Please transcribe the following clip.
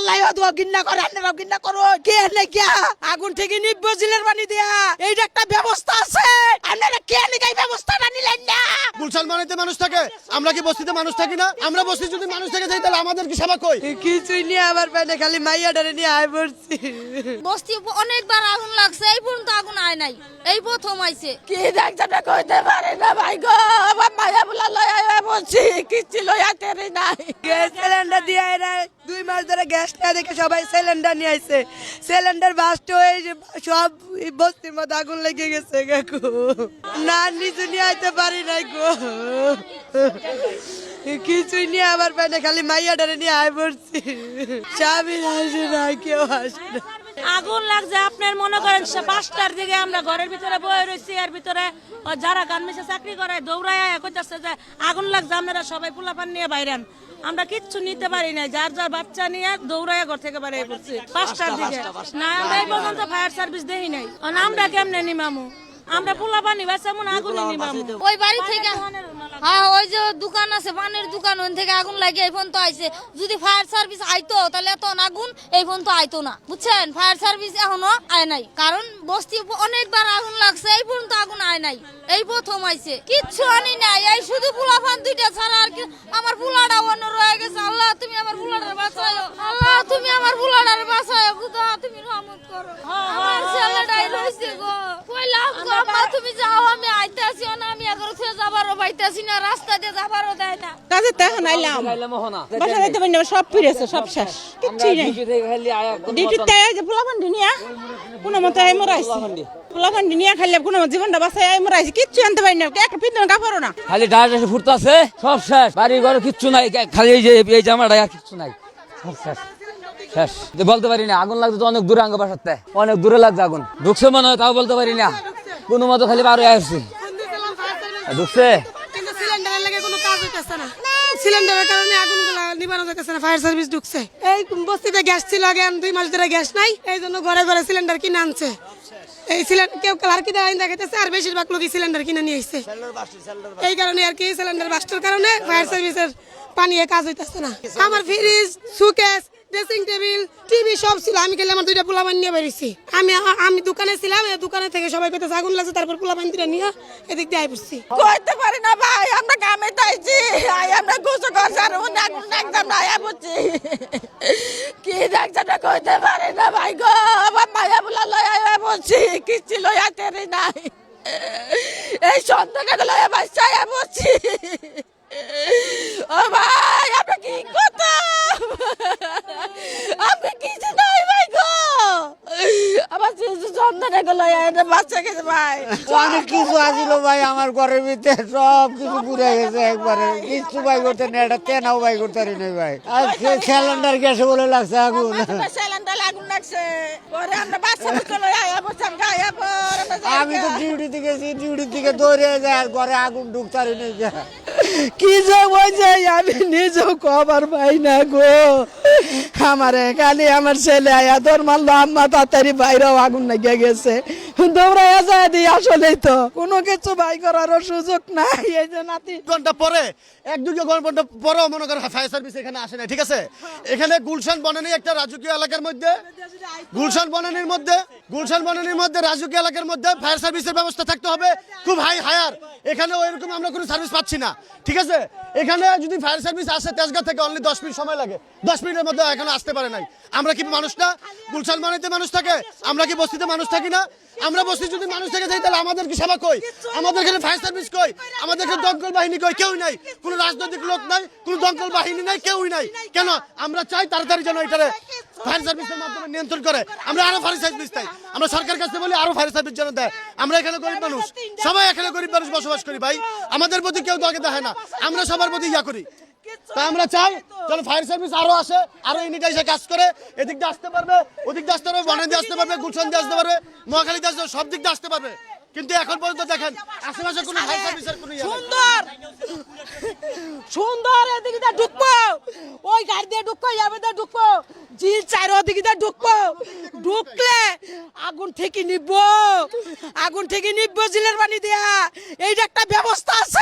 আল্লাহ দোয়া গিন্না করে আপনারা গিন্না করো কে এনে কে আগুন থেকে নিব্বো জিলের পানি দেয়া এইটা একটা ব্যবস্থা আছে আপনারা কে এনে এই ব্যবস্থাটা নিলেন না গুলশান বানাইতে মানুষ থাকে আমরা কি বস্তিতে মানুষ থাকি না আমরা বস্তি যদি মানুষ থেকে যাই তাহলে আমাদের কি সেবা কই কিছুই নিয়ে আমার পেটে খালি মাইয়াটারে নিয়ে আয় পড়ছি বস্তি অনেকবার আগুন লাগছে এই পর্যন্ত আগুন আয় নাই এই প্রথম আইছে কি দেখছটা কইতে পারে না ভাই গো আমার মায়া বুলা লয় আয় বলছি কিচ্ছু লয় আতেরে নাই গ্যাস সিলিন্ডার দিয়ে এরা 2 মাস ধরে গ্যাস না দেখে সবাই সিলিন্ডার নিয়ে আইছে সিলিন্ডার বাস্ট হয়ে সব বস্তির মধ্যে আগুন লেগে গেছে গো না নিজে নিয়ে আইতে পারি নাই গো কিছুই নিয়ে আমার পেটে খালি মাইয়াটারে নিয়ে আয় পড়ছি স্বামী আসে না কেউ আসে না আগুন লাগছে আপনার মনে করেন 5টার দিকে আমরা ঘরের ভিতরে বয়ে রয়েছি এর ভিতরে যারা গার্মেন্টসে চাকরি করে দৌড়ায় কইতাছে যে আগুন লাগছে আপনারা সবাই পোলাপান নিয়ে বাইরেন আমরা কিচ্ছু নিতে পারি না যার যার বাচ্চা নিয়ে দৌড়ায় ঘর থেকে বাইরে পড়ছি 5টার দিকে না আমরা এই পর্যন্ত ফায়ার সার্ভিস দেই নাই আমরা কেমনে নিমামু আমরা পোলাপানি বাঁচামু আগুনে নিমামু ওই বাড়ি থেকে হ্যাঁ ওই যে দোকান আছে পানের দোকান ওন থেকে আগুন লাগে এই ফোন তো আইছে যদি ফায়ার সার্ভিস আইতো তাহলে এত আগুন এই ফোন তো আইতো না বুঝছেন ফায়ার সার্ভিস এখনো আয় নাই কারণ বস্তি অনেকবার আগুন লাগছে এই পর্যন্ত আগুন আয় নাই এই প্রথম আইছে কিচ্ছু আনি নাই এই শুধু পোলাপান দুইটা ছাড়া আর কি আমার পোলাটা অন্য রয়ে গেছে আল্লাহ তুমি আমার পোলাটার বাঁচাও আল্লাহ তুমি আমার পোলাটার বাঁচাও খুদা তুমি রহমত করো আমার ছেলেটাই রইছে গো কইলাম গো আম্মা তুমি যাও আমি আইতাছি না আমি এগারো থেকে যাবারও পাইতাছি না রাস্তা দিয়ে যাবারও দেয় না কাজে তখন আইলাম বাসা যাইতে পারি না সব ফিরেছে সব শেষ কিচ্ছুই নাই ডিউটিতে যে পোলাপান দুনিয়া কোনো মতে আই মরাইছি পোলাপান দুনিয়া খাইলে কোনো জীবনটা বাঁচাই আই মরাইছি কিচ্ছু আনতে পারি না একটা পিন্দন কাপড়ও না খালি ডাল এসে ফুটতে আছে সব শেষ বাড়ি ঘরে কিচ্ছু নাই খালি এই জামাটা আর কিচ্ছু নাই সব শেষ শেষ বলতে পারি না আগুন লাগছে তো অনেক দূরে আঙ্গ বাসাতে অনেক দূরে লাগছে আগুন ঢুকছে মনে হয় তাও বলতে পারি না কোনো মতো খালি বারো আসছে ঢুকছে কিন্তু সিলিন্ডারের লাগে কোনো কাজ হইতেছে না সিলিন্ডারের কারণে আগুনগুলো নিবানো যাইতেছে না ফায়ার সার্ভিস ঢুকছে এই বস্তিতে গ্যাস ছিল আগে 2 মাস ধরে গ্যাস নাই এই জন্য ঘরে ঘরে সিলিন্ডার কিনে আনছে এই সিলিন্ডার কেউ কালার কিনে আইন দেখাইতেছে আর বেশিরভাগ লোকই সিলিন্ডার কিনে নিয়ে আসছে এই কারণে আর কি সিলিন্ডার বাস্টের কারণে ফায়ার সার্ভিসের পানি কাজ হইতেছে না আমার ফ্রিজ সুকেস ড্রেসিং টেবিল টিভি সব ছিল আমি গেলে আমার 2টা পোলাপান নিয়ে বেরিয়েছি আমি দোকানে ছিলাম এই দোকানে থেকে সবাই কইতেছে আগুন লাগছে তারপর পোলাপান দুইটা নিয়ে এদিক দিয়ে আই পড়ছি কইতে পারি না ভাই আমরা কামে তাইছি আই আমরা গোসল করছি আর ওনা আগুন একদম না আয়া পড়ছি কি দেখছটা কইতে পারি না ভাই গো আমার মায়া বুলা লয় আয়া পড়ছি কিচ্ছু লয় আতেরে নাই এই সন্তানকে লয় বাচ্চা আয়া পড়ছি ও ভাই আপনি কি কথা আপনি কিছু নাই ভাই গো আমার সন্তানকে লয় আয়া বাচ্চা গেছে ভাই অনেক কিছু আসিল ভাই আমার ঘরের ভিতরে সব কিছু পুড়ে গেছে একবারে কিচ্ছু ভাই করতে নেই এটা তেনাও ভাই করতে পারি নাই ভাই আর সিলিন্ডার গ্যাসে বলে লাগছে আগুন সিলিন্ডার আগুন লাগছে পরে আমরা বাচ্চা লয় আয়া বলছি গায়া পর আমি তো ডিউটিতে গেছি ডিউটি থেকে দৌড়ে যায় আর ঘরে আগুন ঢুকতে পারি নাই কি যে বলছে আমি নিজেও খবর পাই না গো আমারে খালি আমার ছেলে আয়া তোর মারলো আম্মা তাড়াতাড়ি বাইরেও আগুন লেগে গেছে দৌড়াইয়া যায় দি আসলেই তো কোনো কিছু বাই করার সুযোগ নাই এই যে নাতি ঘন্টা পরে 1-2 ঘন্টা পরেও মনে করেন ফায়ার সার্ভিস এখানে আসে না ঠিক আছে এখানে গুলশান বনানী একটা রাজকীয় এলাকার মধ্যে গুলশান বনানীর মধ্যে রাজকীয় এলাকার মধ্যে ফায়ার সার্ভিসের ব্যবস্থা থাকতে হবে খুব হায়ার এখানে এরকম আমরা কোনো সার্ভিস পাচ্ছি না ঠিক আছে এখানে যদি ফায়ার সার্ভিস আসে তেজগাঁ থেকে অনলি 10 মিনিট সময় লাগে 10 মিনিটের মধ্যে এখনো আসতে পারে নাই আমরা কি মানুষ না গুলশান বনানীতে মানুষ থাকে আমরা কি বস্তিতে মানুষ থাকি না আমরা বস্তি যদি মানুষ থেকে যাই তাহলে আমাদের কি সেবা কই আমাদের এখানে ফায়ার সার্ভিস কই আমাদের এখানে দমকল বাহিনী কই কেউ নাই কোনো রাজনৈতিক লোক নাই কোনো দমকল বাহিনী নাই কেউই নাই কেন আমরা চাই তাড়াতাড়ি যেন এটারে ফায়ার সার্ভিসের মাধ্যমে নিয়ন্ত্রণ করে আমরা আরো ফায়ার সার্ভিস চাই আমরা সরকার কাছে বলি আরো ফায়ার সার্ভিস যেন দেয় আমরা এখানে গরিব মানুষ সবাই এখানে গরিব মানুষ বসবাস করি ভাই আমাদের প্রতি কেউ দরকার দেখে না আমরা সবার প্রতি ইয়া করি তা আমরা চাই চলো ফায়ার সার্ভিস আরো আসে আরো ইউনিট এসে কাজ করে এদিক দিয়ে আসতে পারবে ওদিক দিয়ে আসতে পারবে বনানী দিয়ে আসতে পারবে গুলশান দিয়ে আসতে পারবে মহাখালী দিয়ে আসতে পারবে সব দিক দিয়ে আসতে পারবে কিন্তু এখন পর্যন্ত দেখেন আশেপাশে কোনো ফায়ার সার্ভিসের কোনো সুন্দর এদিকে ঢুকবো ওই গাড়ি দিয়ে ঢুকবো যাবে ঢুকবো জিল চার ওদিকে ঢুকবো ঢুকলে আগুন থেকে নিবো জিলের পানি দেয়া এইটা একটা ব্যবস্থা আছে